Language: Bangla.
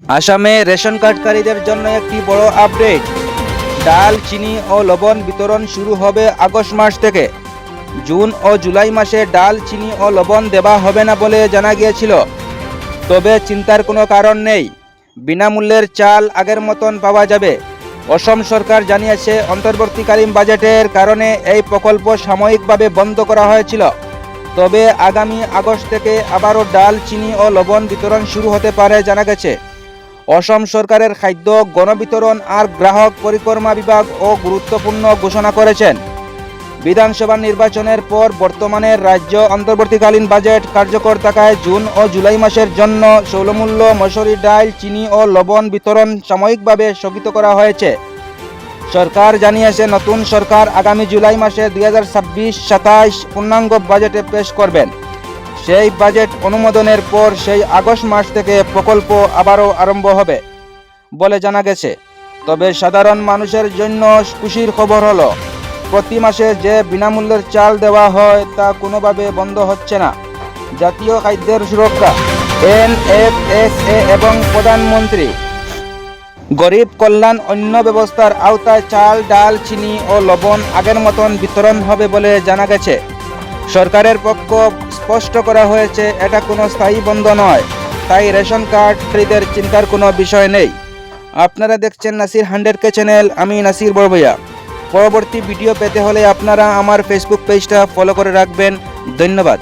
আসামে রেশন কার্ডধারীদের জন্য একটি বড় আপডেট। ডাল, চিনি ও লবণ বিতরণ শুরু হবে আগস্ট মাস থেকে। জুন ও জুলাই মাসে ডাল, চিনি ও লবণ দেওয়া হবে না বলে জানা গিয়েছিল। তবে চিন্তার কোনো কারণ নেই, বিনামূল্যের চাল আগের মতন পাওয়া যাবে। অসম সরকার জানিয়েছে, অন্তর্বর্তীকালীন বাজেটের কারণে এই প্রকল্প সাময়িকভাবে বন্ধ করা হয়েছিল। তবে আগামী আগস্ট থেকে আবারও ডাল, চিনি ও লবণ বিতরণ শুরু হতে পারে জানা গেছে। অসম সরকারের খাদ্য, গণবিতরণ আর গ্রাহক পরিক্রমা বিভাগ গুরুত্বপূর্ণ ঘোষণা করেছেন। বিধানসভা নির্বাচনের পর বর্তমানে রাজ্য অন্তর্বর্তীকালীন বাজেট কার্যকর থাকায় জুন ও জুলাই মাসের জন্য স্বল্পমূল্য মসুরি ডাল, চিনি ও লবণ বিতরণ সাময়িকভাবে স্থগিত করা হয়েছে। সরকার জানিয়েছে, নতুন সরকার আগামী জুলাই মাসে 2026-27 পূর্ণাঙ্গ বাজেটে পেশ করবেন। সেই বাজেট অনুমোদনের পর সেই আগস্ট মাস থেকে প্রকল্প আবারও আরম্ভ হবে বলে জানা গেছে। তবে সাধারণ মানুষের জন্য খুশির খবর হলো, প্রতি মাসে যে বিনামূল্যের চাল দেওয়া হয় তা কোনোভাবে বন্ধ হচ্ছে না। জাতীয় খাদ্যের সুরক্ষা NFSA এবং প্রধানমন্ত্রী গরিব কল্যাণ অন্ন ব্যবস্থার আওতায় চাল, ডাল, চিনি ও লবণ আগের মতন বিতরণ হবে বলে জানা গেছে। সরকারের পক্ষ স্পষ্ট করা হয়েছে, এটা কোনো স্থায়ী বন্ধ নয়, তাই রেশন কার্ডধারীদের চিন্তার কোনো বিষয় নেই। আপনারা দেখছেন নাসির 100K চ্যানেল, আমি নাসির বড়ভূইয়া। পরবর্তী ভিডিও পেতে হলে আপনারা আমার ফেসবুক পেজটা ফলো করে রাখবেন। ধন্যবাদ।